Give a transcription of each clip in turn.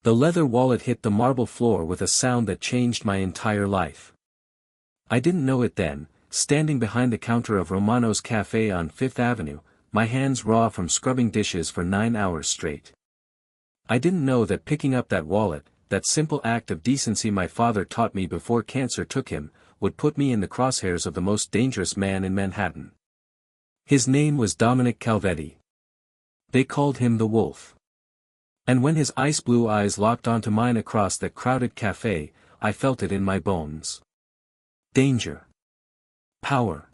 The leather wallet hit the marble floor with a sound that changed my entire life. I didn't know it then, standing behind the counter of Romano's Café on Fifth Avenue, my hands raw from scrubbing dishes for 9 hours straight. I didn't know that picking up that wallet, that simple act of decency my father taught me before cancer took him, would put me in the crosshairs of the most dangerous man in Manhattan. His name was Dominic Calvetti. They called him the Wolf. And when his ice blue eyes locked onto mine across that crowded café, I felt it in my bones. Danger. Power.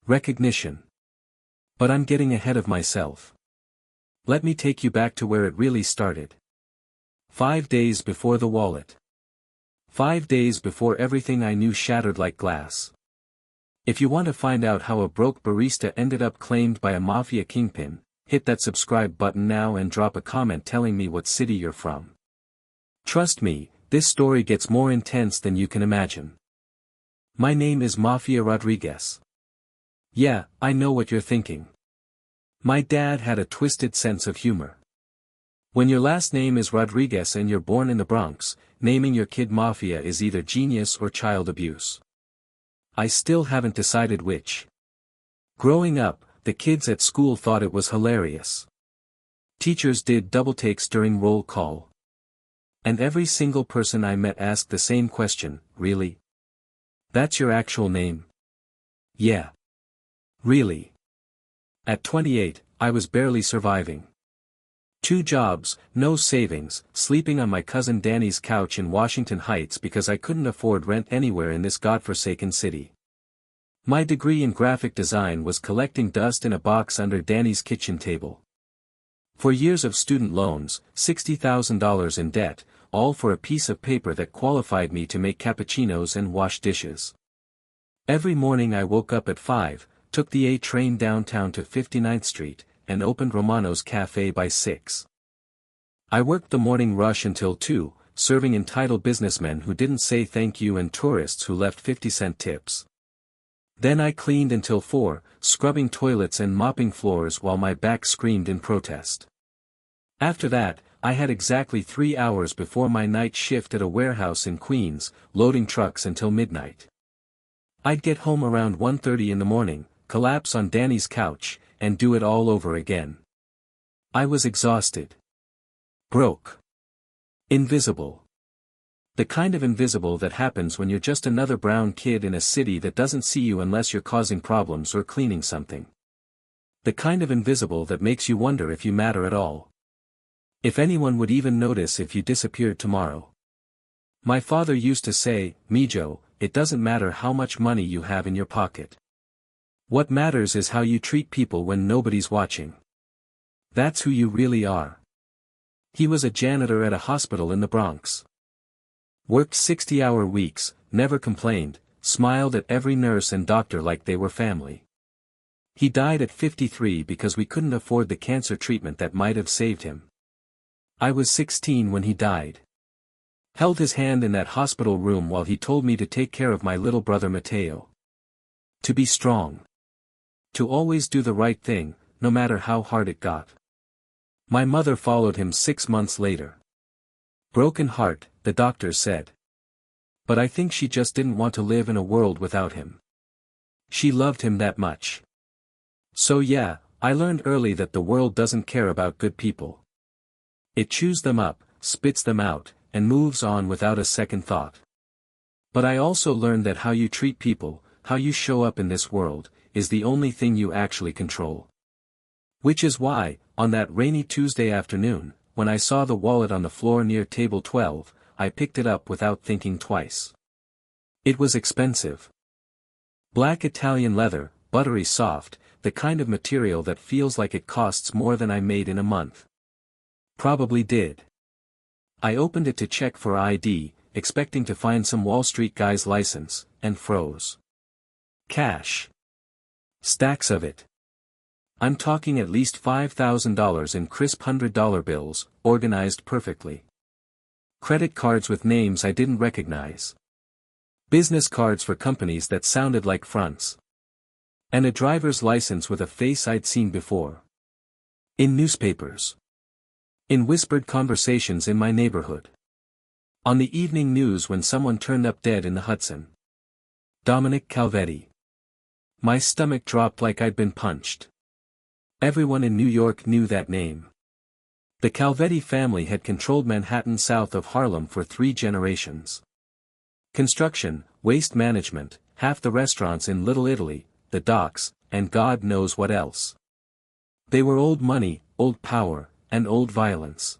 Recognition. But I'm getting ahead of myself. Let me take you back to where it really started. 5 days before the wallet. 5 days before everything I knew shattered like glass. If you want to find out how a broke barista ended up claimed by a mafia kingpin, hit that subscribe button now and drop a comment telling me what city you're from. Trust me, this story gets more intense than you can imagine. My name is Mafia Rodriguez. Yeah, I know what you're thinking. My dad had a twisted sense of humor. When your last name is Rodriguez and you're born in the Bronx, naming your kid Mafia is either genius or child abuse. I still haven't decided which. Growing up, the kids at school thought it was hilarious. Teachers did double takes during roll call. And every single person I met asked the same question, really? That's your actual name? Yeah. Really? At 28, I was barely surviving. 2 jobs, no savings, sleeping on my cousin Danny's couch in Washington Heights because I couldn't afford rent anywhere in this godforsaken city. My degree in graphic design was collecting dust in a box under Danny's kitchen table. For years of student loans, $60,000 in debt, all for a piece of paper that qualified me to make cappuccinos and wash dishes. Every morning I woke up at 5, took the A train downtown to 59th Street, and opened Romano's Café by 6. I worked the morning rush until 2, serving entitled businessmen who didn't say thank you and tourists who left 50-cent tips. Then I cleaned until 4, scrubbing toilets and mopping floors while my back screamed in protest. After that, I had exactly 3 hours before my night shift at a warehouse in Queens, loading trucks until midnight. I'd get home around 1:30 in the morning, collapse on Danny's couch, and do it all over again. I was exhausted. Broke. Invisible. The kind of invisible that happens when you're just another brown kid in a city that doesn't see you unless you're causing problems or cleaning something. The kind of invisible that makes you wonder if you matter at all. If anyone would even notice if you disappeared tomorrow. My father used to say, "Mijo, it doesn't matter how much money you have in your pocket. What matters is how you treat people when nobody's watching. That's who you really are." He was a janitor at a hospital in the Bronx. Worked 60-hour weeks, never complained, smiled at every nurse and doctor like they were family. He died at 53 because we couldn't afford the cancer treatment that might have saved him. I was 16 when he died. Held his hand in that hospital room while he told me to take care of my little brother Mateo. To be strong. To always do the right thing, no matter how hard it got. My mother followed him 6 months later. Broken heart, the doctors said. But I think she just didn't want to live in a world without him. She loved him that much. So yeah, I learned early that the world doesn't care about good people. It chews them up, spits them out, and moves on without a second thought. But I also learned that how you treat people, how you show up in this world, is the only thing you actually control. Which is why, on that rainy Tuesday afternoon, when I saw the wallet on the floor near table 12, I picked it up without thinking twice. It was expensive. Black Italian leather, buttery soft, the kind of material that feels like it costs more than I made in a month. Probably did. I opened it to check for ID, expecting to find some Wall Street guy's license, and froze. Cash. Stacks of it. I'm talking at least $5,000 in crisp $100 bills, organized perfectly. Credit cards with names I didn't recognize. Business cards for companies that sounded like fronts. And a driver's license with a face I'd seen before. In newspapers. In whispered conversations in my neighborhood. On the evening news when someone turned up dead in the Hudson. Dominic Calvetti. My stomach dropped like I'd been punched. Everyone in New York knew that name. The Calvetti family had controlled Manhattan south of Harlem for 3 generations. Construction, waste management, half the restaurants in Little Italy, the docks, and God knows what else. They were old money, old power, and old violence.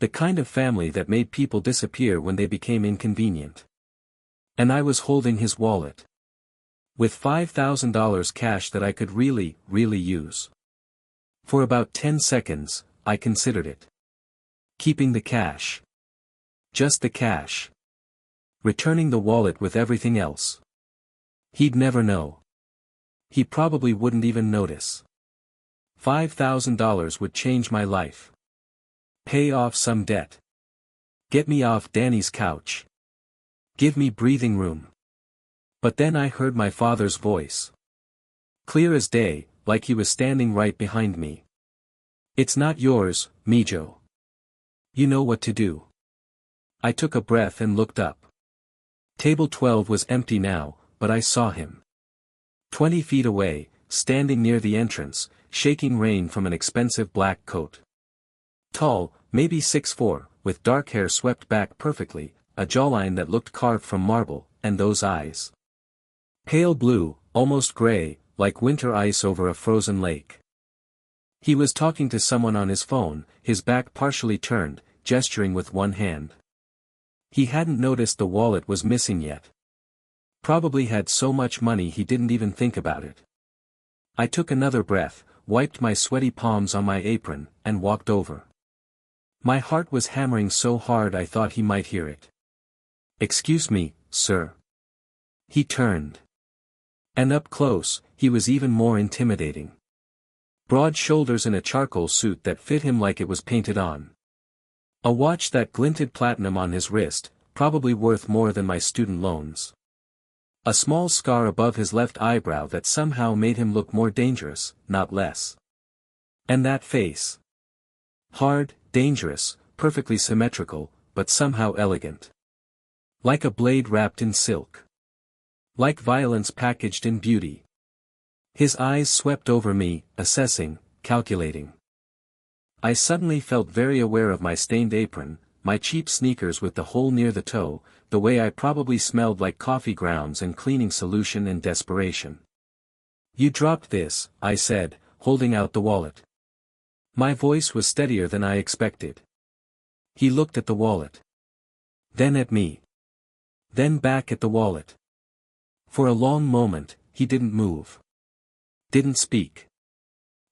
The kind of family that made people disappear when they became inconvenient. And I was holding his wallet. With $5,000 cash that I could really use. For about 10 seconds, I considered it. Keeping the cash. Just the cash. Returning the wallet with everything else. He'd never know. He probably wouldn't even notice. $5,000 would change my life. Pay off some debt. Get me off Danny's couch. Give me breathing room. But then I heard my father's voice. Clear as day, like he was standing right behind me. It's not yours, Mijo. You know what to do. I took a breath and looked up. Table 12 was empty now, but I saw him. 20 feet away, standing near the entrance, shaking rain from an expensive black coat. Tall, maybe 6'4", with dark hair swept back perfectly, a jawline that looked carved from marble, and those eyes. Pale blue, almost gray, like winter ice over a frozen lake. He was talking to someone on his phone, his back partially turned, gesturing with one hand. He hadn't noticed the wallet was missing yet. Probably had so much money he didn't even think about it. I took another breath, wiped my sweaty palms on my apron, and walked over. My heart was hammering so hard I thought he might hear it. "Excuse me, sir." He turned. And up close, he was even more intimidating. Broad shoulders in a charcoal suit that fit him like it was painted on. A watch that glinted platinum on his wrist, probably worth more than my student loans. A small scar above his left eyebrow that somehow made him look more dangerous, not less. And that face. Hard, dangerous, perfectly symmetrical, but somehow elegant. Like a blade wrapped in silk. Like violence packaged in beauty. His eyes swept over me, assessing, calculating. I suddenly felt very aware of my stained apron, my cheap sneakers with the hole near the toe, the way I probably smelled like coffee grounds and cleaning solution and desperation. "You dropped this," I said, holding out the wallet. My voice was steadier than I expected. He looked at the wallet. Then at me. Then back at the wallet. For a long moment, he didn't move. Didn't speak.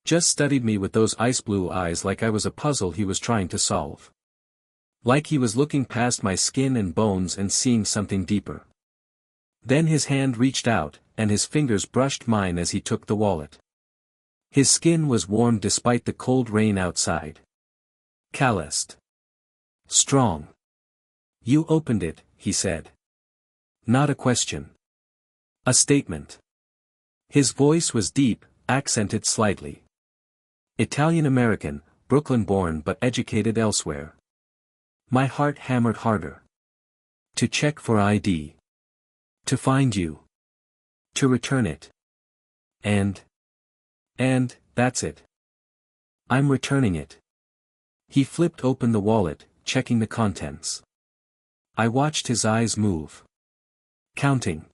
Just studied me with those ice blue eyes like I was a puzzle he was trying to solve. Like he was looking past my skin and bones and seeing something deeper. Then his hand reached out, and his fingers brushed mine as he took the wallet. His skin was warm despite the cold rain outside. Calloused. Strong. "You opened it," he said. Not a question. A statement. His voice was deep, accented slightly. Italian-American, Brooklyn-born but educated elsewhere. My heart hammered harder. To check for ID. To find you. To return it. And that's it. I'm returning it. He flipped open the wallet, checking the contents. I watched his eyes move. Counting.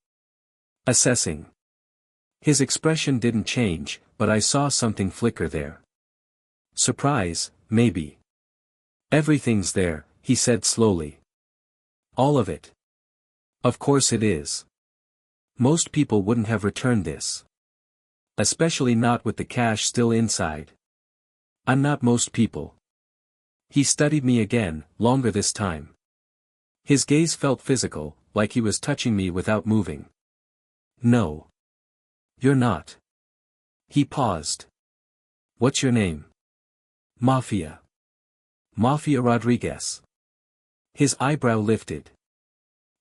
Assessing. His expression didn't change, but I saw something flicker there. Surprise, maybe. "Everything's there," he said slowly. "All of it. Of course it is. Most people wouldn't have returned this. Especially not with the cash still inside. I'm not most people." He studied me again, longer this time. His gaze felt physical, like he was touching me without moving. "No. You're not." He paused. "What's your name?" "Mafia. Mafia Rodriguez." His eyebrow lifted.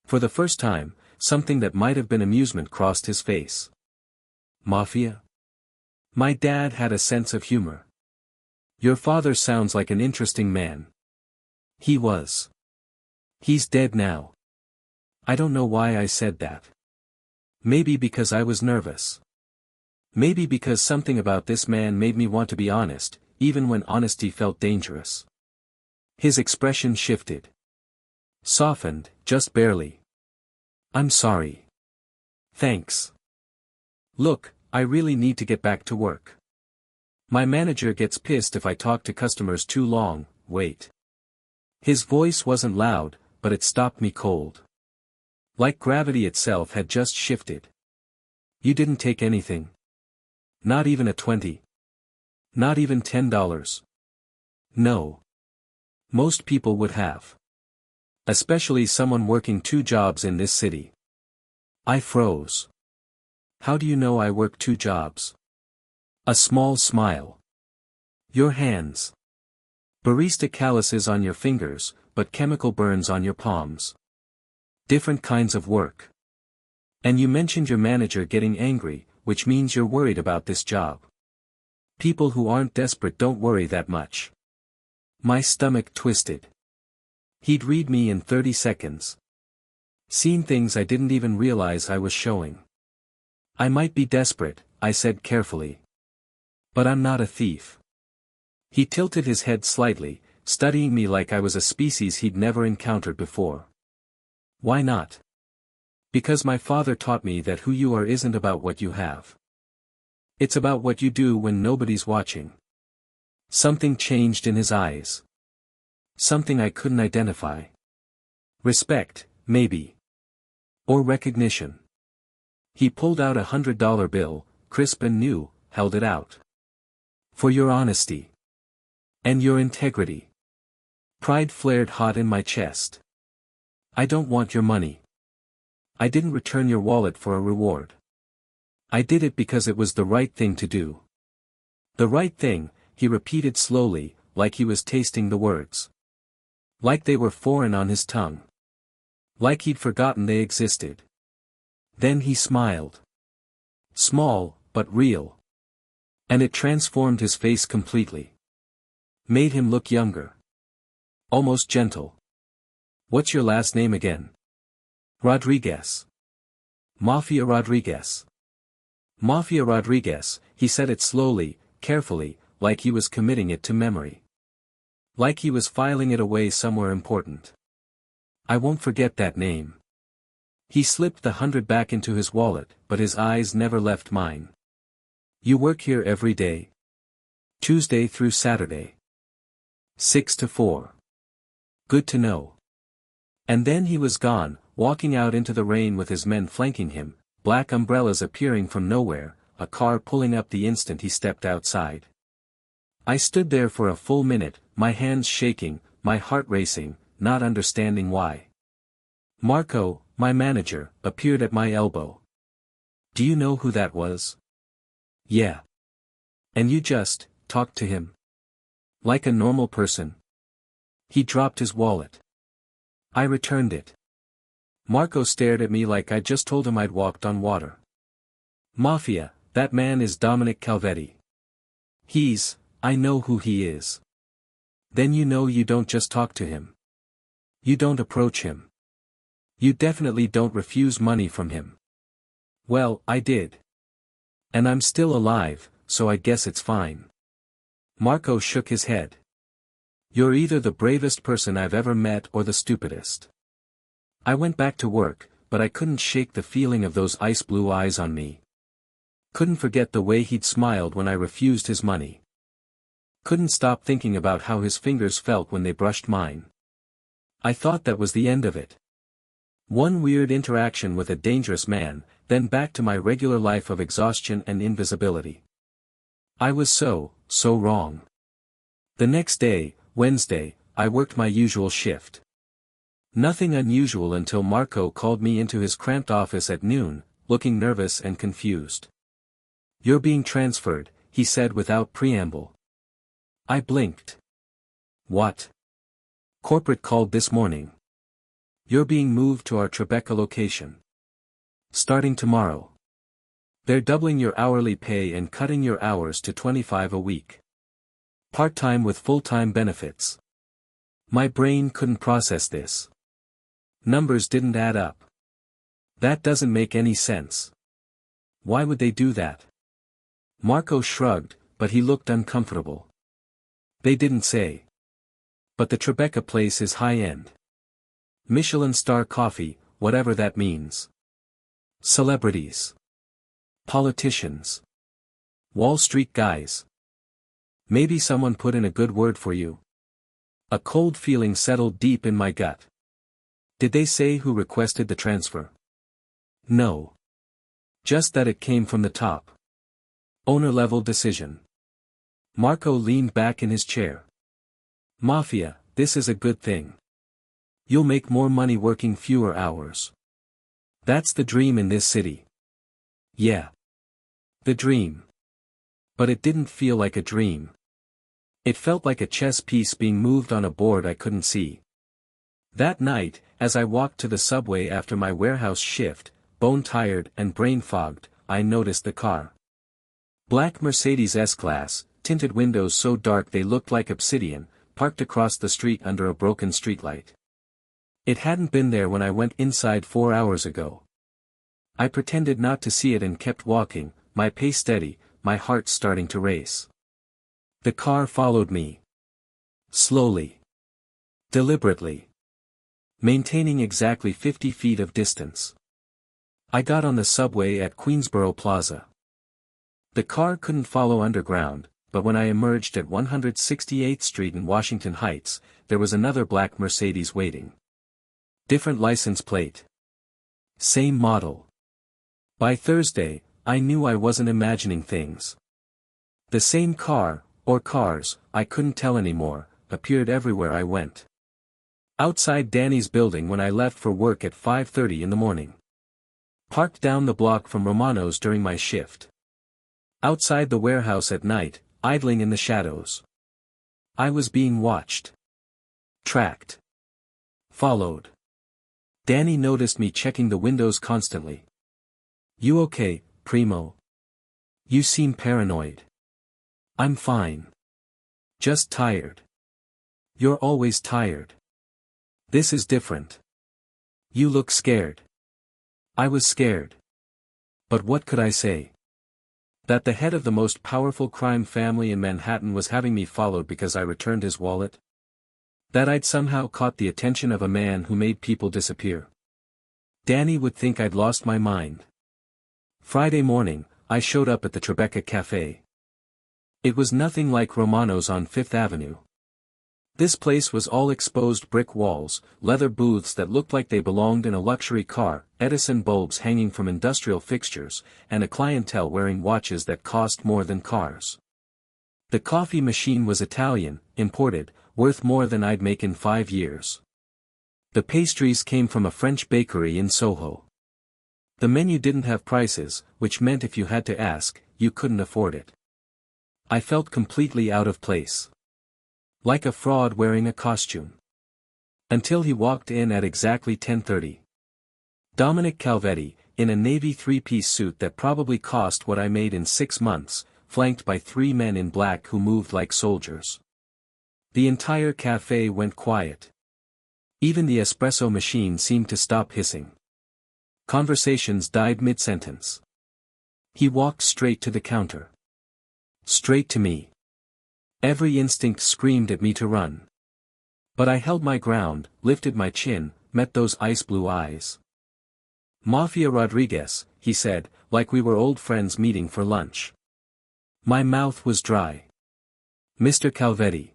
For the first time, something that might have been amusement crossed his face. Mafia? My dad had a sense of humor. Your father sounds like an interesting man. He was. He's dead now. I don't know why I said that. Maybe because I was nervous. Maybe because something about this man made me want to be honest, even when honesty felt dangerous. His expression shifted. Softened, just barely. I'm sorry. Thanks. Look, I really need to get back to work. My manager gets pissed if I talk to customers too long. Wait. His voice wasn't loud, but it stopped me cold. Like gravity itself had just shifted. You didn't take anything. Not even a 20. Not even $10. No. Most people would have. Especially someone working 2 jobs in this city. I froze. How do you know I work 2 jobs? A small smile. Your hands. Barista calluses on your fingers, but chemical burns on your palms. Different kinds of work. And you mentioned your manager getting angry, which means you're worried about this job. People who aren't desperate don't worry that much. My stomach twisted. He'd read me in 30 seconds. Seen things I didn't even realize I was showing. I might be desperate, I said carefully. But I'm not a thief. He tilted his head slightly, studying me like I was a species he'd never encountered before. Why not? Because my father taught me that who you are isn't about what you have. It's about what you do when nobody's watching. Something changed in his eyes. Something I couldn't identify. Respect, maybe. Or recognition. He pulled out $100 bill, crisp and new, held it out. For your honesty. And your integrity. Pride flared hot in my chest. I don't want your money. I didn't return your wallet for a reward. I did it because it was the right thing to do. The right thing, he repeated slowly, like he was tasting the words. Like they were foreign on his tongue. Like he'd forgotten they existed. Then he smiled. Small, but real. And it transformed his face completely. Made him look younger. Almost gentle. What's your last name again? Rodriguez. Mafia Rodriguez. Mafia Rodriguez, he said it slowly, carefully, like he was committing it to memory. Like he was filing it away somewhere important. I won't forget that name. He slipped the 100 back into his wallet, but his eyes never left mine. You work here every day? Tuesday through Saturday. 6 to 4. Good to know. And then he was gone, walking out into the rain with his men flanking him, black umbrellas appearing from nowhere, a car pulling up the instant he stepped outside. I stood there for a full minute, my hands shaking, my heart racing, not understanding why. Marco, my manager, appeared at my elbow. Do you know who that was? Yeah. And you just talked to him? Like a normal person? He dropped his wallet. I returned it. Marco stared at me like I just told him I'd walked on water. Mafia, that man is Dominic Calvetti. I know who he is. Then you know you don't just talk to him. You don't approach him. You definitely don't refuse money from him. Well, I did. And I'm still alive, so I guess it's fine. Marco shook his head. You're either the bravest person I've ever met or the stupidest. I went back to work, but I couldn't shake the feeling of those ice blue eyes on me. Couldn't forget the way he'd smiled when I refused his money. Couldn't stop thinking about how his fingers felt when they brushed mine. I thought that was the end of it. One weird interaction with a dangerous man, then back to my regular life of exhaustion and invisibility. I was so wrong. The next day, Wednesday, I worked my usual shift. Nothing unusual until Marco called me into his cramped office at noon, looking nervous and confused. You're being transferred, he said without preamble. I blinked. What? Corporate called this morning. You're being moved to our Tribeca location. Starting tomorrow. They're doubling your hourly pay and cutting your hours to 25 a week. Part-time with full-time benefits. My brain couldn't process this. Numbers didn't add up. That doesn't make any sense. Why would they do that? Marco shrugged, but he looked uncomfortable. They didn't say. But the Tribeca place is high-end. Michelin star coffee, whatever that means. Celebrities. Politicians. Wall Street guys. Maybe someone put in a good word for you. A cold feeling settled deep in my gut. Did they say who requested the transfer? No. Just that it came from the top. Owner-level decision. Marco leaned back in his chair. Mafia, this is a good thing. You'll make more money working fewer hours. That's the dream in this city. Yeah. The dream. But it didn't feel like a dream. It felt like a chess piece being moved on a board I couldn't see. That night, as I walked to the subway after my warehouse shift, bone-tired and brain-fogged, I noticed the car. Black Mercedes S-Class, tinted windows so dark they looked like obsidian, parked across the street under a broken streetlight. It hadn't been there when I went inside 4 hours ago. I pretended not to see it and kept walking, my pace steady, my heart starting to race. The car followed me. Slowly. Deliberately. Maintaining exactly 50 feet of distance. I got on the subway at Queensboro Plaza. The car couldn't follow underground, but when I emerged at 168th Street in Washington Heights, there was another black Mercedes waiting. Different license plate. Same model. By Thursday, I knew I wasn't imagining things. The same car, or cars, I couldn't tell anymore, appeared everywhere I went. Outside Danny's building when I left for work at 5:30 in the morning. Parked down the block from Romano's during my shift. Outside the warehouse at night, idling in the shadows. I was being watched. Tracked. Followed. Danny noticed me checking the windows constantly. You okay, Primo? You seem paranoid. I'm fine. Just tired. You're always tired. This is different. You look scared. I was scared. But what could I say? That the head of the most powerful crime family in Manhattan was having me followed because I returned his wallet? That I'd somehow caught the attention of a man who made people disappear? Danny would think I'd lost my mind. Friday morning, I showed up at the Tribeca Café. It was nothing like Romano's on Fifth Avenue. This place was all exposed brick walls, leather booths that looked like they belonged in a luxury car, Edison bulbs hanging from industrial fixtures, and a clientele wearing watches that cost more than cars. The coffee machine was Italian, imported, worth more than I'd make in 5 years. The pastries came from a French bakery in Soho. The menu didn't have prices, which meant if you had to ask, you couldn't afford it. I felt completely out of place. Like a fraud wearing a costume. Until he walked in at exactly 10:30. Dominic Calvetti, in a navy three-piece suit that probably cost what I made in 6 months, flanked by 3 men in black who moved like soldiers. The entire cafe went quiet. Even the espresso machine seemed to stop hissing. Conversations died mid-sentence. He walked straight to the counter. Straight to me. Every instinct screamed at me to run. But I held my ground, lifted my chin, met those ice-blue eyes. Mafia Rodriguez, he said, like we were old friends meeting for lunch. My mouth was dry. Mr. Calvetti.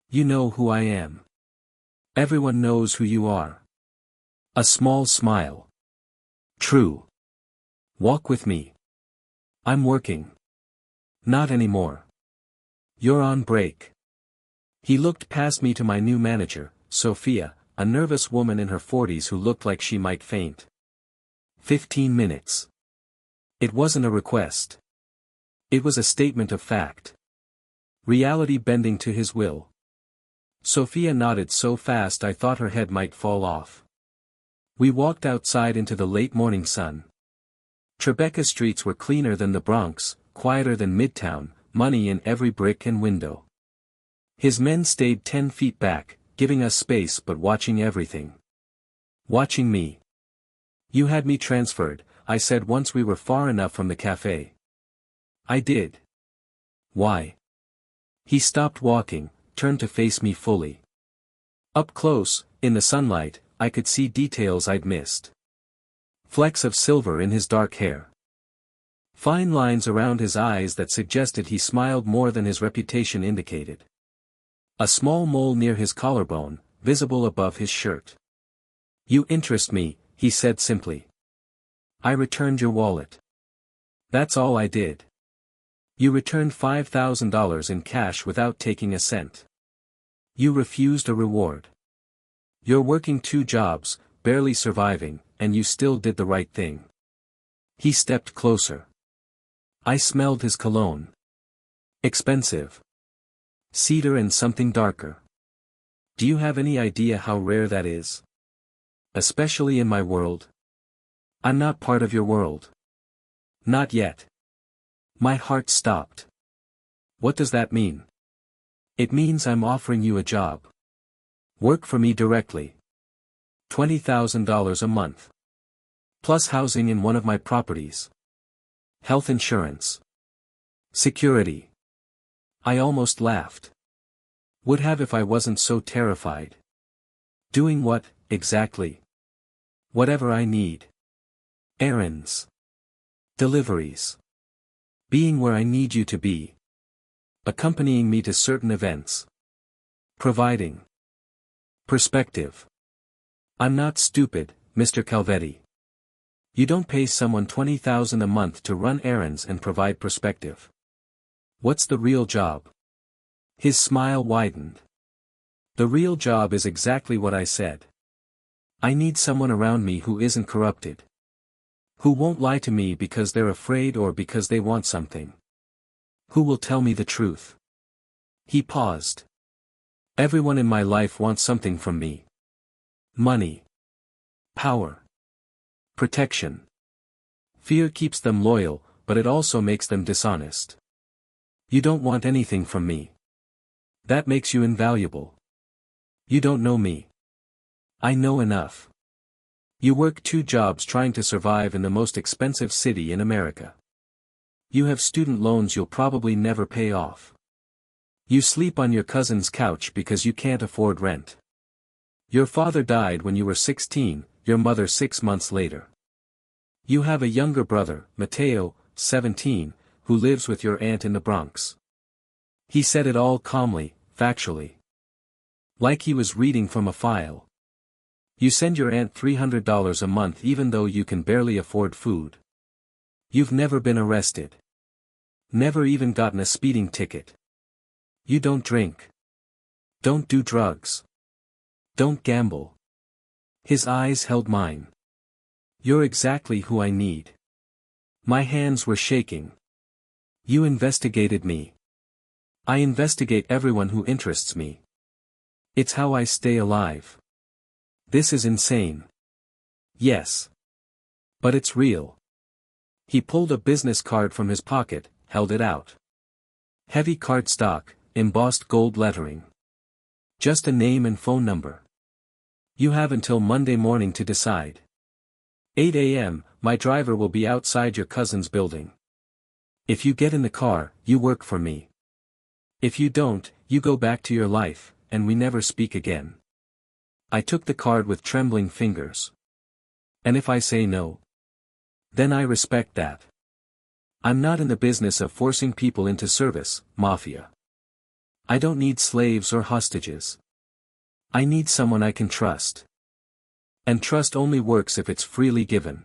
You know who I am. Everyone knows who you are. A small smile. True. Walk with me. I'm working. Not anymore. You're on break. He looked past me to my new manager, Sophia, a nervous woman in her 40s who looked like she might faint. 15 minutes. It wasn't a request. It was a statement of fact. Reality bending to his will. Sophia nodded so fast I thought her head might fall off. We walked outside into the late morning sun. Tribeca streets were cleaner than the Bronx, quieter than Midtown, money in every brick and window. His men stayed 10 feet back, giving us space but watching everything. Watching me. You had me transferred, I said once we were far enough from the cafe. I did. Why? He stopped walking, turned to face me fully. Up close, in the sunlight, I could see details I'd missed. Flecks of silver in his dark hair. Fine lines around his eyes that suggested he smiled more than his reputation indicated. A small mole near his collarbone, visible above his shirt. You interest me, he said simply. I returned your wallet. That's all I did. You returned $5,000 in cash without taking a cent. You refused a reward. You're working 2 jobs, barely surviving, and you still did the right thing. He stepped closer. I smelled his cologne. Expensive. Cedar and something darker. Do you have any idea how rare that is? Especially in my world. I'm not part of your world. Not yet. My heart stopped. What does that mean? It means I'm offering you a job. Work for me directly. $20,000 a month. Plus housing in one of my properties. Health insurance. Security. I almost laughed. Would have if I wasn't so terrified. Doing what, exactly? Whatever I need. Errands. Deliveries. Being where I need you to be. Accompanying me to certain events. Providing. Perspective. I'm not stupid, Mr. Calvetti. You don't pay someone $20,000 a month to run errands and provide perspective. What's the real job? His smile widened. The real job is exactly what I said. I need someone around me who isn't corrupted. Who won't lie to me because they're afraid or because they want something. Who will tell me the truth. He paused. Everyone in my life wants something from me. Money. Power. Protection. Fear keeps them loyal, but it also makes them dishonest. You don't want anything from me. That makes you invaluable. You don't know me. I know enough. You work 2 jobs trying to survive in the most expensive city in America. You have student loans you'll probably never pay off. You sleep on your cousin's couch because you can't afford rent. Your father died when you were 16, your mother 6 months later. You have a younger brother, Mateo, 17, who lives with your aunt in the Bronx. He said it all calmly, factually. Like he was reading from a file. You send your aunt $300 a month even though you can barely afford food. You've never been arrested. Never even gotten a speeding ticket. You don't drink. Don't do drugs. Don't gamble. His eyes held mine. You're exactly who I need. My hands were shaking. You investigated me. I investigate everyone who interests me. It's how I stay alive. This is insane. Yes. But it's real. He pulled a business card from his pocket, held it out. Heavy cardstock, embossed gold lettering. Just a name and phone number. You have until Monday morning to decide. 8 a.m., my driver will be outside your cousin's building. If you get in the car, you work for me. If you don't, you go back to your life, and we never speak again. I took the card with trembling fingers. And if I say no? Then I respect that. I'm not in the business of forcing people into service, Mafia. I don't need slaves or hostages. I need someone I can trust. And trust only works if it's freely given.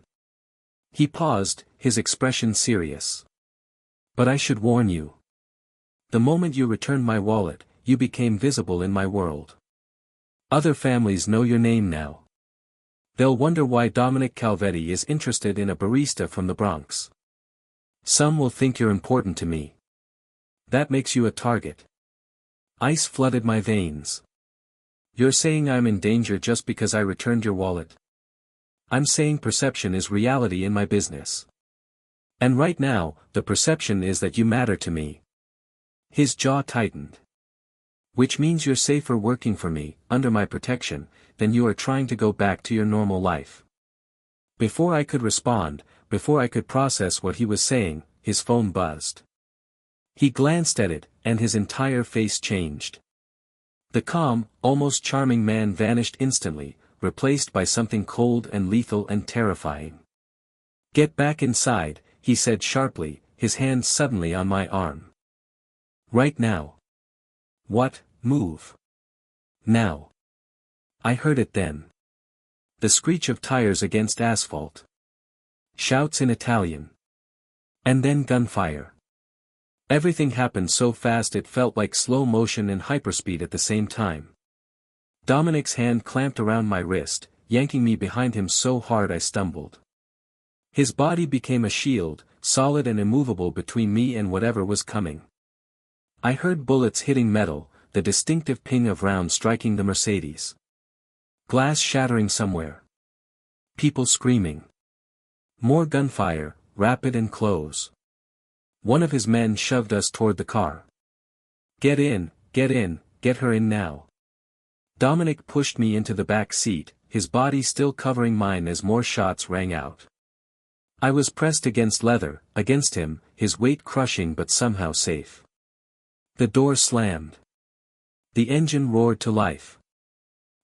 He paused, his expression serious. But I should warn you. The moment you returned my wallet, you became visible in my world. Other families know your name now. They'll wonder why Dominic Calvetti is interested in a barista from the Bronx. Some will think you're important to me. That makes you a target. Ice flooded my veins. You're saying I'm in danger just because I returned your wallet? I'm saying perception is reality in my business. And right now, the perception is that you matter to me. His jaw tightened. Which means you're safer working for me, under my protection, than you are trying to go back to your normal life. Before I could respond, before I could process what he was saying, his phone buzzed. He glanced at it, and his entire face changed. The calm, almost charming man vanished instantly, replaced by something cold and lethal and terrifying. "Get back inside," he said sharply, his hand suddenly on my arm. "Right now." "What, move? Now." I heard it then. The screech of tires against asphalt. Shouts in Italian. And then gunfire. Everything happened so fast it felt like slow motion and hyperspeed at the same time. Dominic's hand clamped around my wrist, yanking me behind him so hard I stumbled. His body became a shield, solid and immovable between me and whatever was coming. I heard bullets hitting metal, the distinctive ping of rounds striking the Mercedes. Glass shattering somewhere. People screaming. More gunfire, rapid and close. One of his men shoved us toward the car. Get in, get her in now." Dominic pushed me into the back seat, his body still covering mine as more shots rang out. I was pressed against leather, against him, his weight crushing but somehow safe. The door slammed. The engine roared to life.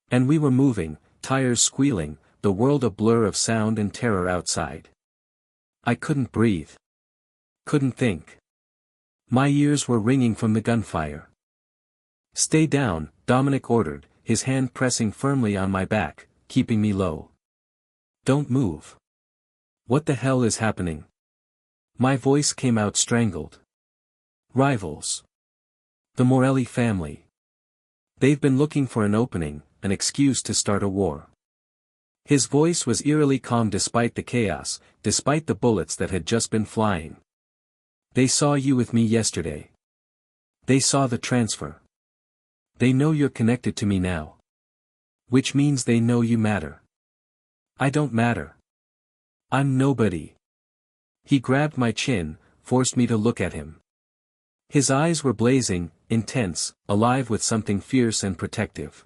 And we were moving, tires squealing, the world a blur of sound and terror outside. I couldn't breathe. Couldn't think. My ears were ringing from the gunfire. "Stay down," Dominic ordered, his hand pressing firmly on my back, keeping me low. "Don't move." "What the hell is happening?" My voice came out strangled. "Rivals. The Morelli family. They've been looking for an opening, an excuse to start a war." His voice was eerily calm despite the chaos, despite the bullets that had just been flying. "They saw you with me yesterday. They saw the transfer. They know you're connected to me now. Which means they know you matter." "I don't matter. I'm nobody." He grabbed my chin, forced me to look at him. His eyes were blazing, intense, alive with something fierce and protective.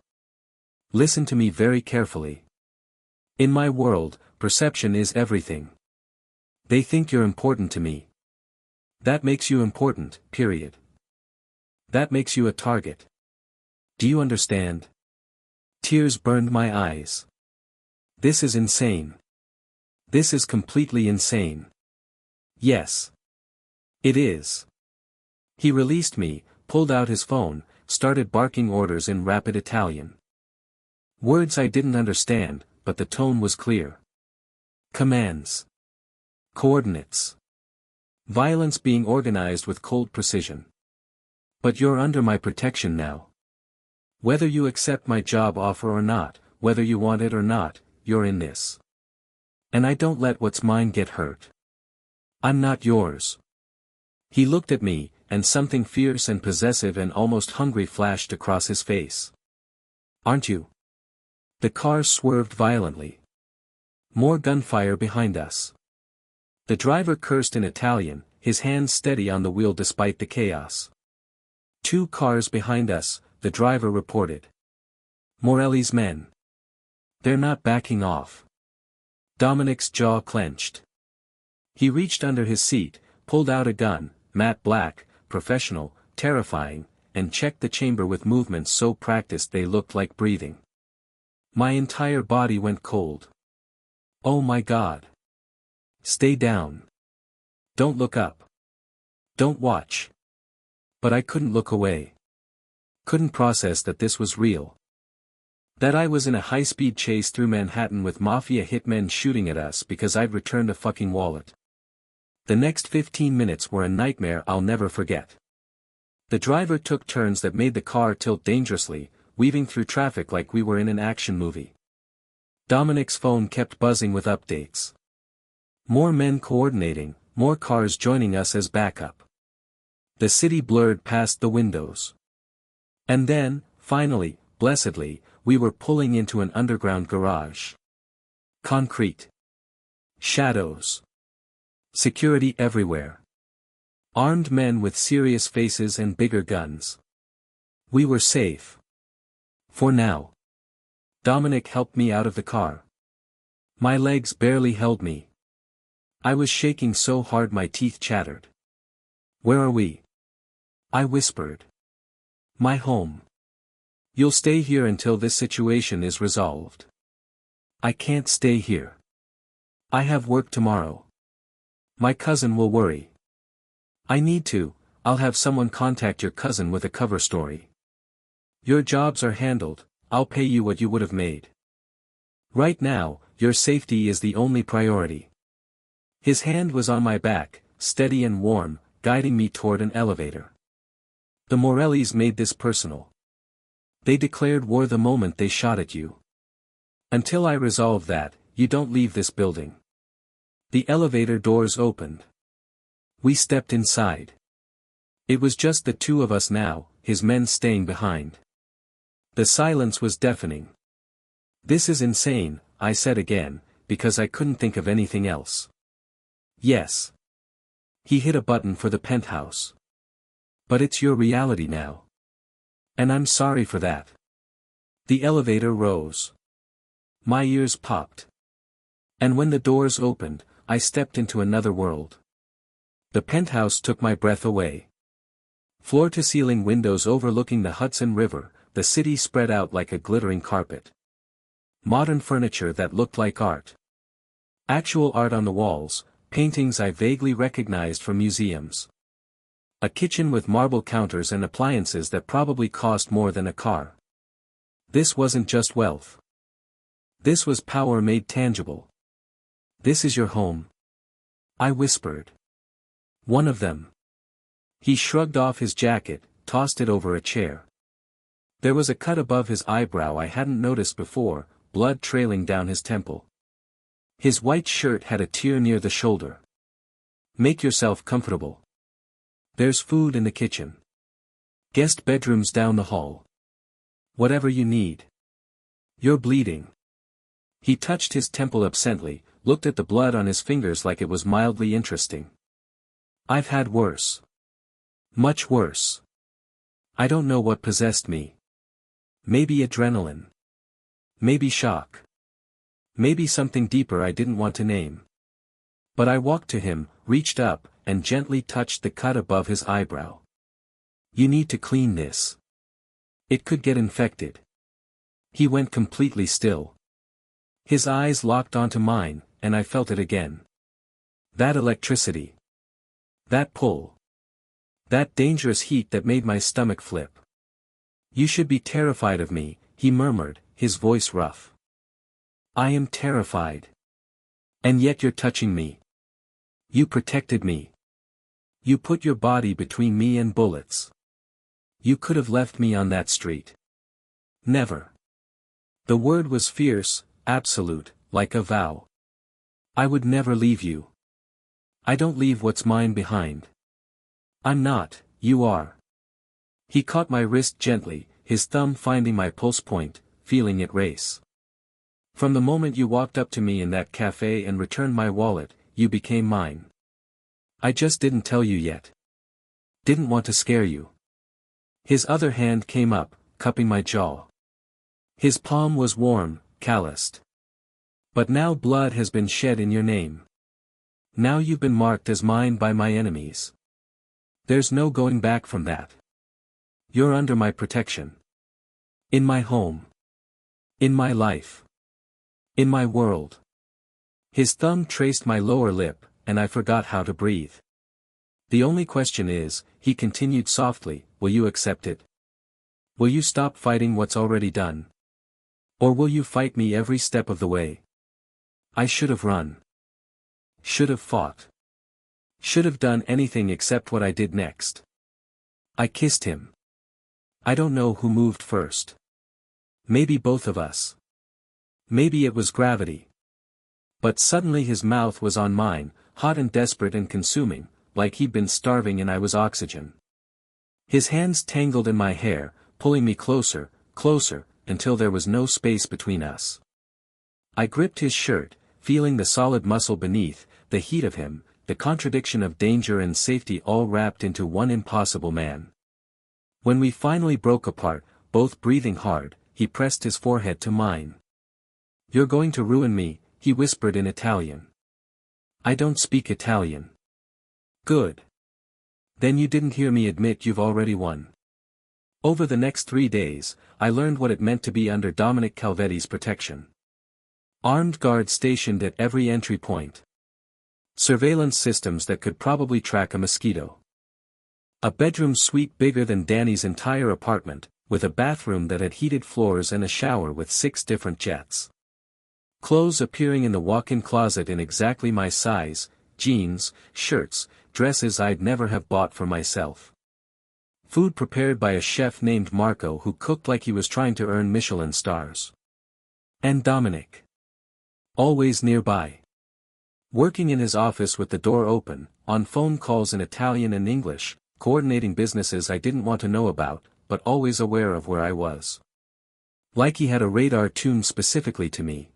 "Listen to me very carefully. In my world, perception is everything. They think you're important to me. That makes you important, period. That makes you a target. Do you understand?" Tears burned my eyes. "This is insane. This is completely insane." "Yes. It is." He released me, pulled out his phone, started barking orders in rapid Italian. Words I didn't understand, but the tone was clear. Commands. Coordinates. Violence being organized with cold precision. "But you're under my protection now. Whether you accept my job offer or not, whether you want it or not, you're in this. And I don't let what's mine get hurt. I'm not yours." He looked at me, and something fierce and possessive and almost hungry flashed across his face. "Aren't you?" The car swerved violently. More gunfire behind us. The driver cursed in Italian, his hands steady on the wheel despite the chaos. 2 cars behind us, the driver reported. Morelli's men. They're not backing off. Dominic's jaw clenched. He reached under his seat, pulled out a gun, matte black, professional, terrifying, and checked the chamber with movements so practiced they looked like breathing. My entire body went cold. Oh my God. "Stay down. Don't look up. Don't watch." But I couldn't look away. Couldn't process that this was real. That I was in a high-speed chase through Manhattan with mafia hitmen shooting at us because I'd returned a fucking wallet. The next 15 minutes were a nightmare I'll never forget. The driver took turns that made the car tilt dangerously, weaving through traffic like we were in an action movie. Dominic's phone kept buzzing with updates. More men coordinating, more cars joining us as backup. The city blurred past the windows. And then, finally, blessedly, we were pulling into an underground garage. Concrete. Shadows. Security everywhere. Armed men with serious faces and bigger guns. We were safe. For now. Dominic helped me out of the car. My legs barely held me. I was shaking so hard my teeth chattered. Where are we? I whispered. My home. You'll stay here until this situation is resolved. I can't stay here. I have work tomorrow. My cousin will worry. I need to, I'll have someone contact your cousin with a cover story. Your jobs are handled, I'll pay you what you would have made. Right now, your safety is the only priority. His hand was on my back, steady and warm, guiding me toward an elevator. The Morellis made this personal. They declared war the moment they shot at you. Until I resolve that, you don't leave this building. The elevator doors opened. We stepped inside. It was just the two of us now, his men staying behind. The silence was deafening. This is insane, I said again, because I couldn't think of anything else. Yes. He hit a button for the penthouse. But it's your reality now. And I'm sorry for that. The elevator rose. My ears popped. And when the doors opened, I stepped into another world. The penthouse took my breath away. Floor-to-ceiling windows overlooking the Hudson River, the city spread out like a glittering carpet. Modern furniture that looked like art. Actual art on the walls, paintings I vaguely recognized from museums. A kitchen with marble counters and appliances that probably cost more than a car. This wasn't just wealth. This was power made tangible. This is your home. I whispered. One of them. He shrugged off his jacket, tossed it over a chair. There was a cut above his eyebrow I hadn't noticed before, blood trailing down his temple. His white shirt had a tear near the shoulder. Make yourself comfortable. There's food in the kitchen. Guest bedrooms down the hall. Whatever you need. You're bleeding. He touched his temple absently, looked at the blood on his fingers like it was mildly interesting. I've had worse. Much worse. I don't know what possessed me. Maybe adrenaline. Maybe shock. Maybe something deeper I didn't want to name. But I walked to him, reached up, and gently touched the cut above his eyebrow. You need to clean this. It could get infected. He went completely still. His eyes locked onto mine, and I felt it again. That electricity. That pull. That dangerous heat that made my stomach flip. You should be terrified of me, he murmured, his voice rough. I am terrified. And yet you're touching me. You protected me. You put your body between me and bullets. You could have left me on that street. Never. The word was fierce, absolute, like a vow. I would never leave you. I don't leave what's mine behind. I'm not, you are. He caught my wrist gently, his thumb finding my pulse point, feeling it race. From the moment you walked up to me in that cafe and returned my wallet, you became mine. I just didn't tell you yet. Didn't want to scare you. His other hand came up, cupping my jaw. His palm was warm, calloused. But now blood has been shed in your name. Now you've been marked as mine by my enemies. There's no going back from that. You're under my protection. In my home. In my life. In my world. His thumb traced my lower lip, and I forgot how to breathe. The only question is, he continued softly, will you accept it? Will you stop fighting what's already done? Or will you fight me every step of the way? I should have run. Should have fought. Should have done anything except what I did next. I kissed him. I don't know who moved first. Maybe both of us. Maybe it was gravity. But suddenly his mouth was on mine, hot and desperate and consuming, like he'd been starving and I was oxygen. His hands tangled in my hair, pulling me closer, closer, until there was no space between us. I gripped his shirt, feeling the solid muscle beneath, the heat of him, the contradiction of danger and safety all wrapped into one impossible man. When we finally broke apart, both breathing hard, he pressed his forehead to mine. "You're going to ruin me," he whispered in Italian. "I don't speak Italian." "Good. Then you didn't hear me admit you've already won." Over the next 3 days, I learned what it meant to be under Dominic Calvetti's protection. Armed guards stationed at every entry point. Surveillance systems that could probably track a mosquito. A bedroom suite bigger than Danny's entire apartment, with a bathroom that had heated floors and a shower with 6 different jets. Clothes appearing in the walk-in closet in exactly my size, jeans, shirts, dresses I'd never have bought for myself. Food prepared by a chef named Marco who cooked like he was trying to earn Michelin stars. And Dominic. Always nearby. Working in his office with the door open, on phone calls in Italian and English, coordinating businesses I didn't want to know about, but always aware of where I was. Like he had a radar tuned specifically to me.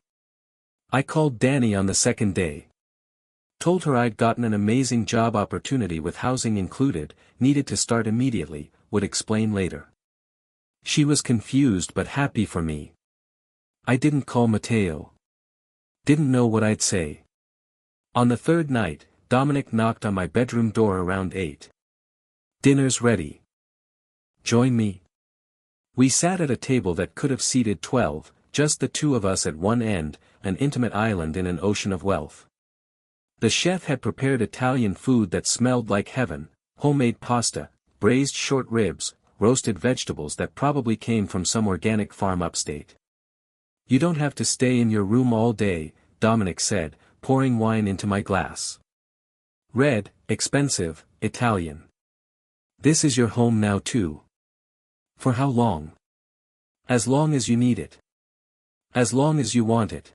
I called Danny on the second day. Told her I'd gotten an amazing job opportunity with housing included, needed to start immediately, would explain later. She was confused but happy for me. I didn't call Matteo. Didn't know what I'd say. On the third night, Dominic knocked on my bedroom door around 8. "Dinner's ready. Join me." We sat at a table that could have seated 12, just the two of us at one end, an intimate island in an ocean of wealth. The chef had prepared Italian food that smelled like heaven, homemade pasta, braised short ribs, roasted vegetables that probably came from some organic farm upstate. "You don't have to stay in your room all day," Dominic said, pouring wine into my glass. "Red, expensive, Italian. This is your home now too." "For how long?" "As long as you need it. As long as you want it."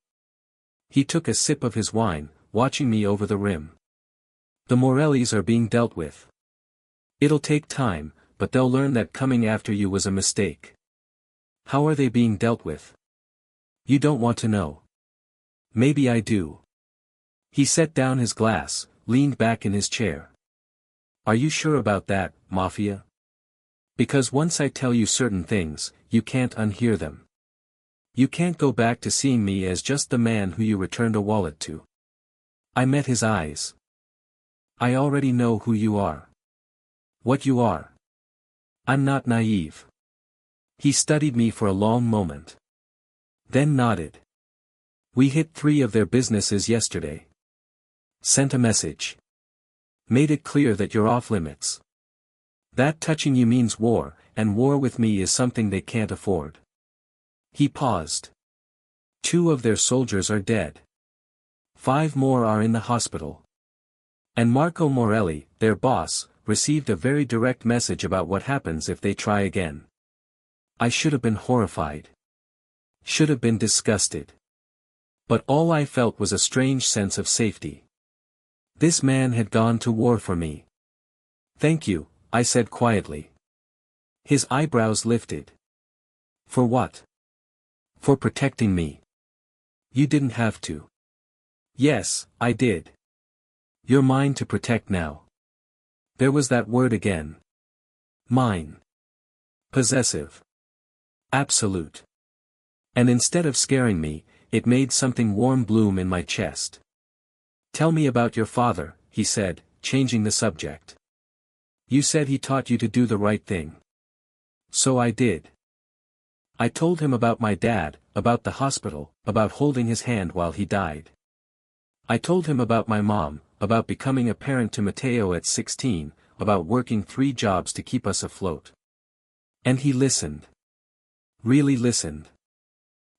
He took a sip of his wine, watching me over the rim. "The Morellis are being dealt with. It'll take time, but they'll learn that coming after you was a mistake." "How are they being dealt with?" "You don't want to know." "Maybe I do." He set down his glass, leaned back in his chair. "Are you sure about that, Mafia? Because once I tell you certain things, you can't unhear them. You can't go back to seeing me as just the man who you returned a wallet to." I met his eyes. "I already know who you are. What you are. I'm not naive." He studied me for a long moment. Then nodded. "We hit 3 of their businesses yesterday. Sent a message. Made it clear that you're off limits. That touching you means war, and war with me is something they can't afford." He paused. 2 of their soldiers are dead. 5 more are in the hospital. And Marco Morelli, their boss, received a very direct message about what happens if they try again. I should have been horrified. Should have been disgusted. But all I felt was a strange sense of safety. This man had gone to war for me. "Thank you," I said quietly. His eyebrows lifted. "For what?" "For protecting me." "You didn't have to." "Yes, I did. You're mine to protect now." There was that word again. Mine. Possessive. Absolute. And instead of scaring me, it made something warm bloom in my chest. "Tell me about your father," he said, changing the subject. "You said he taught you to do the right thing." "So I did." I told him about my dad, about the hospital, about holding his hand while he died. I told him about my mom, about becoming a parent to Matteo at 16, about working 3 jobs to keep us afloat. And he listened. Really listened.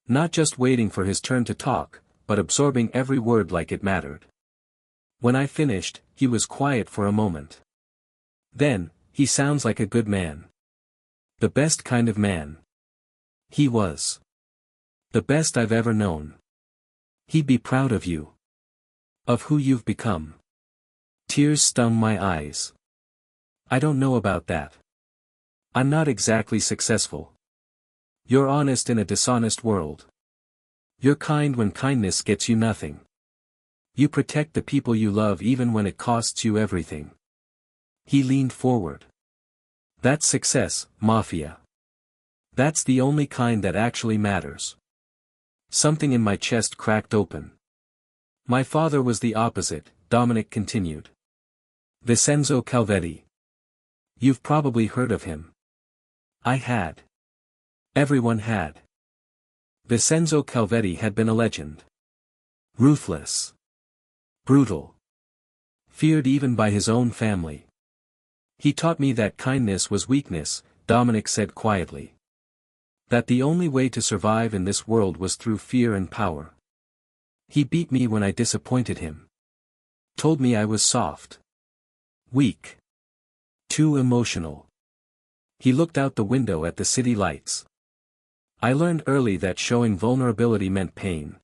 Not just waiting for his turn to talk, but absorbing every word like it mattered. When I finished, he was quiet for a moment. Then, "He sounds like a good man. The best kind of man." He was. The best I've ever known. He'd be proud of you. Of who you've become. Tears stung my eyes. "I don't know about that. I'm not exactly successful. You're honest in a dishonest world. You're kind when kindness gets you nothing. You protect the people you love even when it costs you everything." He leaned forward. That's success, Mafia. That's the only kind that actually matters. Something in my chest cracked open. My father was the opposite, Dominic continued. Vincenzo Calvetti. You've probably heard of him. I had. Everyone had. Vincenzo Calvetti had been a legend. Ruthless. Brutal. Feared even by his own family. He taught me that kindness was weakness, Dominic said quietly. That the only way to survive in this world was through fear and power. He beat me when I disappointed him. Told me I was soft. Weak. Too emotional. He looked out the window at the city lights. I learned early that showing vulnerability meant pain.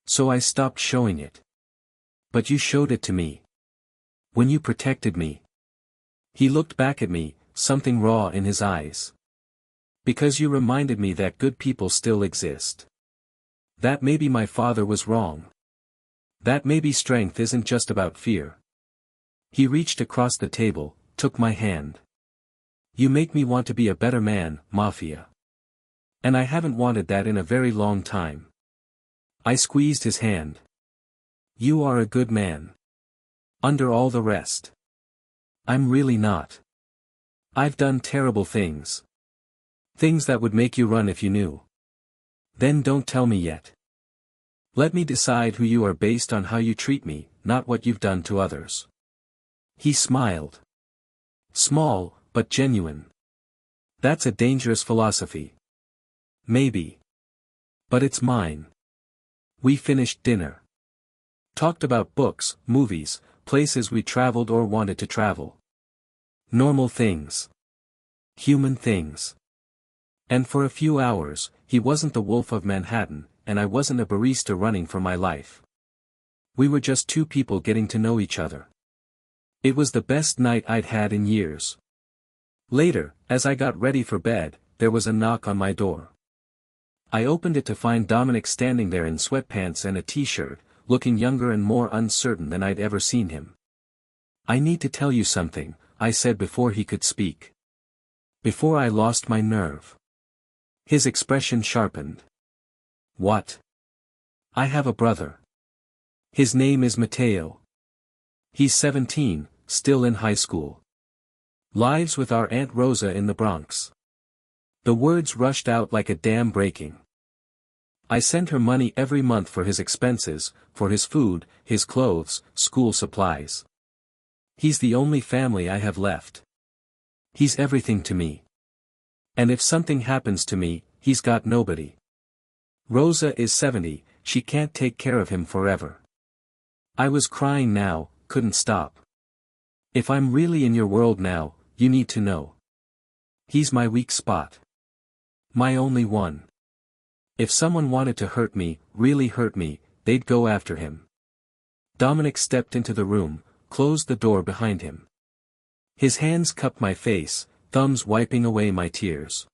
So I stopped showing it. But you showed it to me. When you protected me. He looked back at me, something raw in his eyes. Because you reminded me that good people still exist. That maybe my father was wrong. That maybe strength isn't just about fear. He reached across the table, took my hand. You make me want to be a better man, Mafia. And I haven't wanted that in a very long time. I squeezed his hand. You are a good man. Under all the rest. I'm really not. I've done terrible things. Things that would make you run if you knew. Then don't tell me yet. Let me decide who you are based on how you treat me, not what you've done to others. He smiled. Small, but genuine. That's a dangerous philosophy. Maybe. But it's mine. We finished dinner. Talked about books, movies, places we traveled or wanted to travel. Normal things. Human things. And for a few hours, he wasn't the Wolf of Manhattan, and I wasn't a barista running for my life. We were just two people getting to know each other. It was the best night I'd had in years. Later, as I got ready for bed, there was a knock on my door. I opened it to find Dominic standing there in sweatpants and a t-shirt, looking younger and more uncertain than I'd ever seen him. I need to tell you something, I said before he could speak. Before I lost my nerve. His expression sharpened. What? I have a brother. His name is Matteo. He's 17, still in high school. Lives with our Aunt Rosa in the Bronx. The words rushed out like a dam breaking. I send her money every month for his expenses, for his food, his clothes, school supplies. He's the only family I have left. He's everything to me. And if something happens to me, he's got nobody. Rosa is 70, she can't take care of him forever. I was crying now, couldn't stop. If I'm really in your world now, you need to know. He's my weak spot. My only one. If someone wanted to hurt me, really hurt me, they'd go after him. Dominic stepped into the room, closed the door behind him. His hands cupped my face, thumbs wiping away my tears.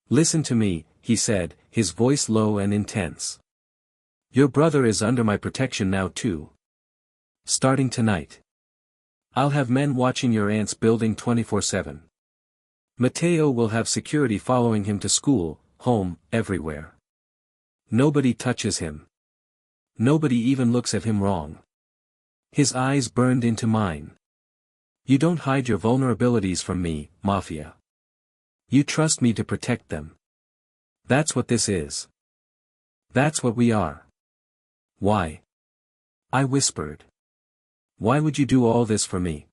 Listen to me, he said, his voice low and intense. Your brother is under my protection now too. Starting tonight. I'll have men watching your aunt's building 24/7. Matteo will have security following him to school, home, everywhere. Nobody touches him. Nobody even looks at him wrong. His eyes burned into mine. You don't hide your vulnerabilities from me, Mafia. You trust me to protect them. That's what this is. That's what we are. Why? I whispered. Why would you do all this for me?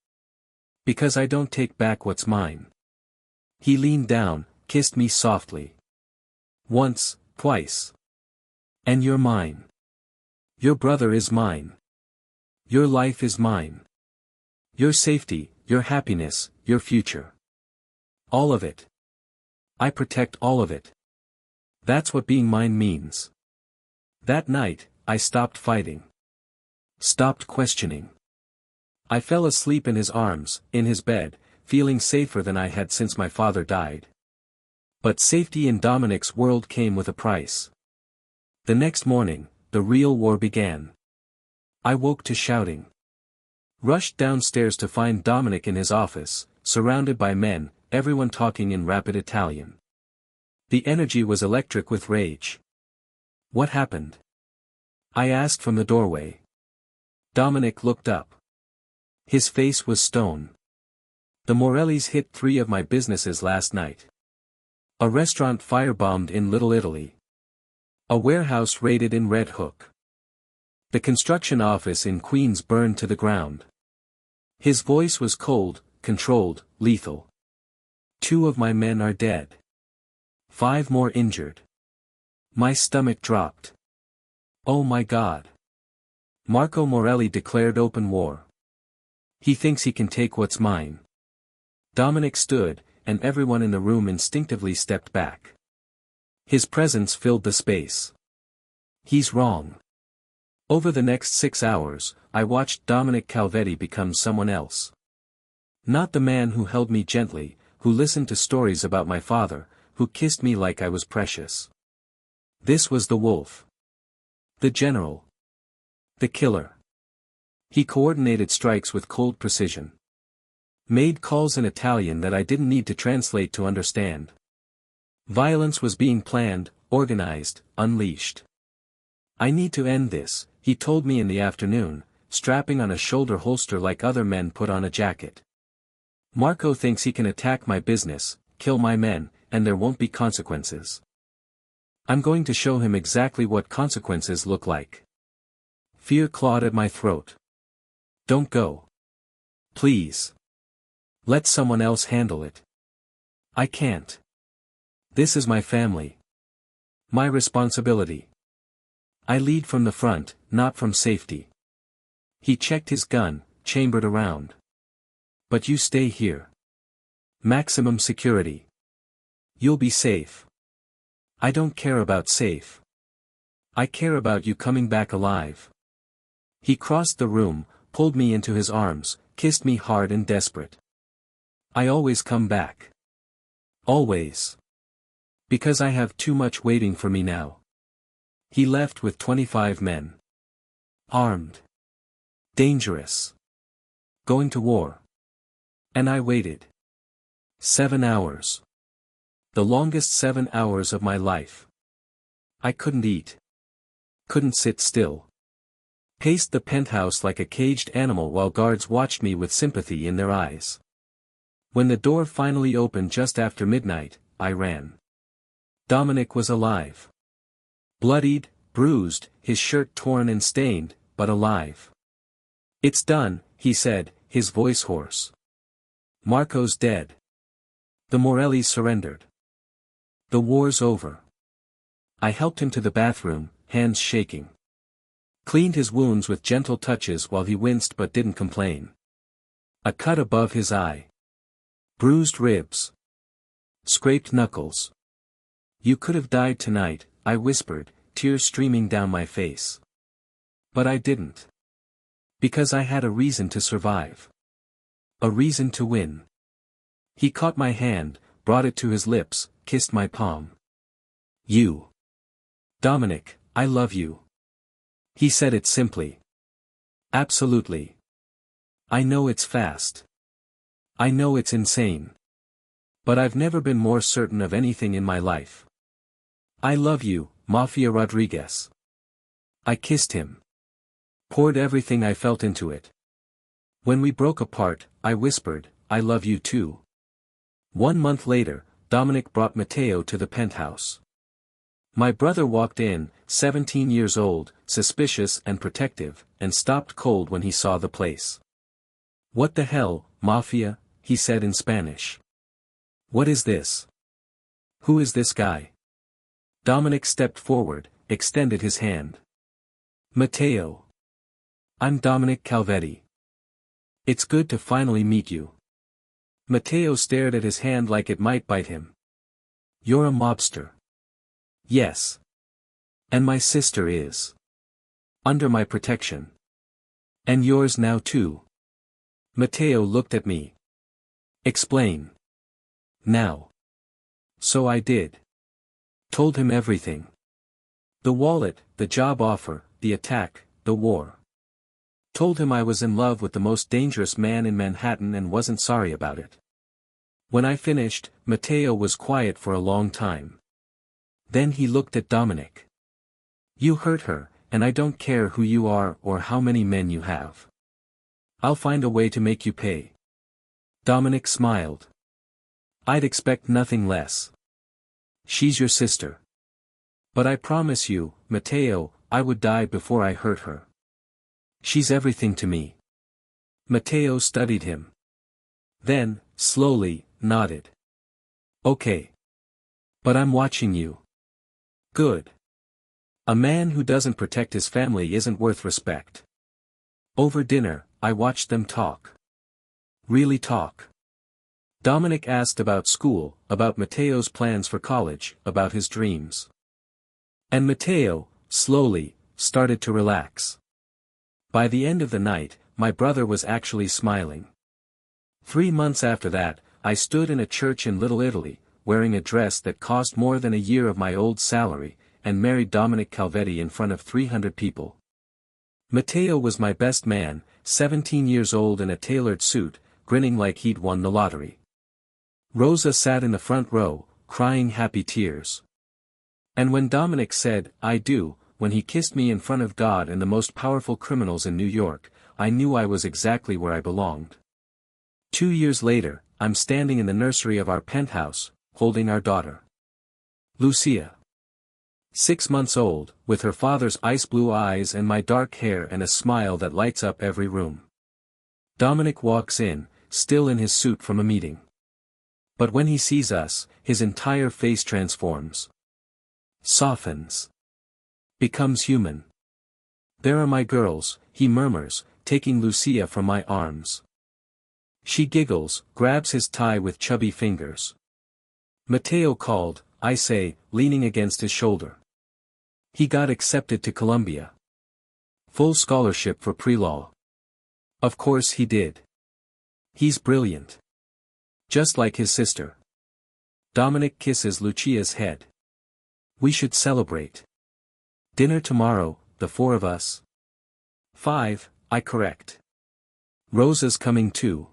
Because I don't take back what's mine. He leaned down, kissed me softly. Once, twice. And you're mine. Your brother is mine. Your life is mine. Your safety, your happiness, your future. All of it. I protect all of it. That's what being mine means. That night, I stopped fighting. Stopped questioning. I fell asleep in his arms, in his bed, feeling safer than I had since my father died. But safety in Dominic's world came with a price. The next morning, the real war began. I woke to shouting. Rushed downstairs to find Dominic in his office, surrounded by men, everyone talking in rapid Italian. The energy was electric with rage. What happened? I asked from the doorway. Dominic looked up. His face was stone. The Morellis hit 3 of my businesses last night. A restaurant firebombed in Little Italy. A warehouse raided in Red Hook. The construction office in Queens burned to the ground. His voice was cold, controlled, lethal. 2 of my men are dead. 5 more injured. My stomach dropped. Oh my God. Marco Morelli declared open war. He thinks he can take what's mine. Dominic stood, and everyone in the room instinctively stepped back. His presence filled the space. He's wrong. Over the next 6 hours, I watched Dominic Calvetti become someone else. Not the man who held me gently, who listened to stories about my father, who kissed me like I was precious. This was the wolf. The general. The killer. He coordinated strikes with cold precision. Made calls in Italian that I didn't need to translate to understand. Violence was being planned, organized, unleashed. I need to end this, he told me in the afternoon, strapping on a shoulder holster like other men put on a jacket. Marco thinks he can attack my business, kill my men, and there won't be consequences. I'm going to show him exactly what consequences look like. Fear clawed at my throat. Don't go. Please. Let someone else handle it. I can't. This is my family. My responsibility. I lead from the front, not from safety. He checked his gun, chambered around. But you stay here. Maximum security. You'll be safe. I don't care about safe. I care about you coming back alive. He crossed the room, pulled me into his arms, kissed me hard and desperate. I always come back. Always. Because I have too much waiting for me now. He left with 25 men. Armed. Dangerous. Going to war. And I waited. 7 hours. The longest 7 hours of my life. I couldn't eat. Couldn't sit still. Paced the penthouse like a caged animal while guards watched me with sympathy in their eyes. When the door finally opened just after midnight, I ran. Dominic was alive. Bloodied, bruised, his shirt torn and stained, but alive. It's done, he said, his voice hoarse. Marco's dead. The Morellis surrendered. The war's over. I helped him to the bathroom, hands shaking. Cleaned his wounds with gentle touches while he winced but didn't complain. A cut above his eye. Bruised ribs. Scraped knuckles. You could have died tonight, I whispered, tears streaming down my face. But I didn't. Because I had a reason to survive. A reason to win. He caught my hand, brought it to his lips, kissed my palm. You. Dominic, I love you. He said it simply. Absolutely. I know it's fast. I know it's insane. But I've never been more certain of anything in my life. I love you, Mafia Rodriguez. I kissed him. Poured everything I felt into it. When we broke apart, I whispered, I love you too. 1 month later, Dominic brought Matteo to the penthouse. My brother walked in, 17 years old, suspicious and protective, and stopped cold when he saw the place. What the hell, Mafia, he said in Spanish. What is this? Who is this guy? Dominic stepped forward, extended his hand. Matteo. I'm Dominic Calvetti. It's good to finally meet you. Matteo stared at his hand like it might bite him. You're a mobster. Yes. And my sister is. Under my protection. And yours now too. Matteo looked at me. Explain. Now. So I did. Told him everything. The wallet, the job offer, the attack, the war. Told him I was in love with the most dangerous man in Manhattan and wasn't sorry about it. When I finished, Matteo was quiet for a long time. Then he looked at Dominic. You hurt her, and I don't care who you are or how many men you have. I'll find a way to make you pay. Dominic smiled. I'd expect nothing less. She's your sister. But I promise you, Matteo, I would die before I hurt her. She's everything to me. Matteo studied him. Then, slowly, nodded. Okay. But I'm watching you. Good. A man who doesn't protect his family isn't worth respect. Over dinner, I watched them talk. Really talk. Dominic asked about school, about Matteo's plans for college, about his dreams. And Matteo, slowly, started to relax. By the end of the night, my brother was actually smiling. 3 months after that, I stood in a church in Little Italy, wearing a dress that cost more than a year of my old salary, and married Dominic Calvetti in front of 300 people. Matteo was my best man, 17 years old in a tailored suit, grinning like he'd won the lottery. Rosa sat in the front row, crying happy tears. And when Dominic said, I do, when he kissed me in front of God and the most powerful criminals in New York, I knew I was exactly where I belonged. 2 years later, I'm standing in the nursery of our penthouse, holding our daughter. Lucia. 6 months old, with her father's ice blue eyes and my dark hair and a smile that lights up every room. Dominic walks in, still in his suit from a meeting. But when he sees us, his entire face transforms. Softens. Becomes human. There are my girls, he murmurs, taking Lucia from my arms. She giggles, grabs his tie with chubby fingers. Matteo called, I say, leaning against his shoulder. He got accepted to Columbia. Full scholarship for pre-law. Of course he did. He's brilliant. Just like his sister. Dominic kisses Lucia's head. We should celebrate. Dinner tomorrow, the 4 of us. 5, I correct. Rosa's coming too.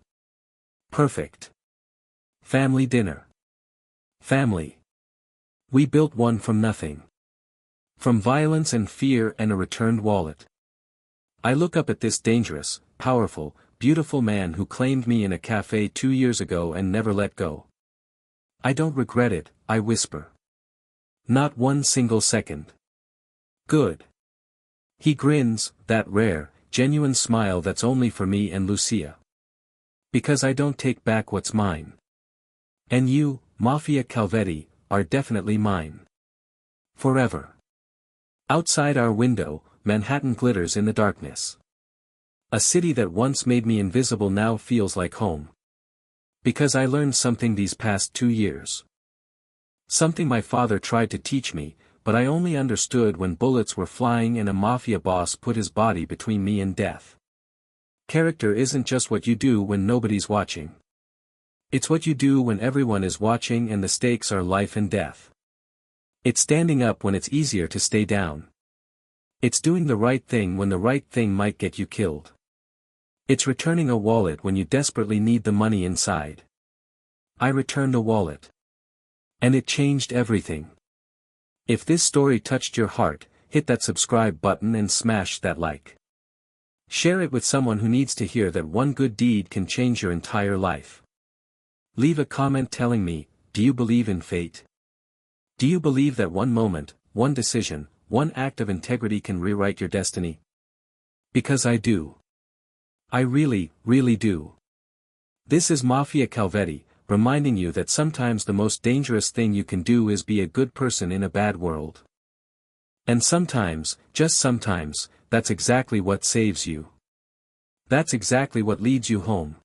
Perfect. Family dinner. Family. We built one from nothing. From violence and fear and a returned wallet. I look up at this dangerous, powerful, beautiful man who claimed me in a cafe 2 years ago and never let go. I don't regret it, I whisper. Not one single second. Good. He grins, that rare, genuine smile that's only for me and Lucia. Because I don't take back what's mine. And you, Mafia Calvetti, are definitely mine. Forever. Outside our window, Manhattan glitters in the darkness. A city that once made me invisible now feels like home. Because I learned something these past 2 years. Something my father tried to teach me, but I only understood when bullets were flying and a mafia boss put his body between me and death. Character isn't just what you do when nobody's watching. It's what you do when everyone is watching and the stakes are life and death. It's standing up when it's easier to stay down. It's doing the right thing when the right thing might get you killed. It's returning a wallet when you desperately need the money inside. I returned a wallet. And it changed everything. If this story touched your heart, hit that subscribe button and smash that like. Share it with someone who needs to hear that one good deed can change your entire life. Leave a comment telling me, do you believe in fate? Do you believe that one moment, one decision, one act of integrity can rewrite your destiny? Because I do. I really, really do. This is Mafia Calvetti, reminding you that sometimes the most dangerous thing you can do is be a good person in a bad world. And sometimes, just sometimes, that's exactly what saves you. That's exactly what leads you home.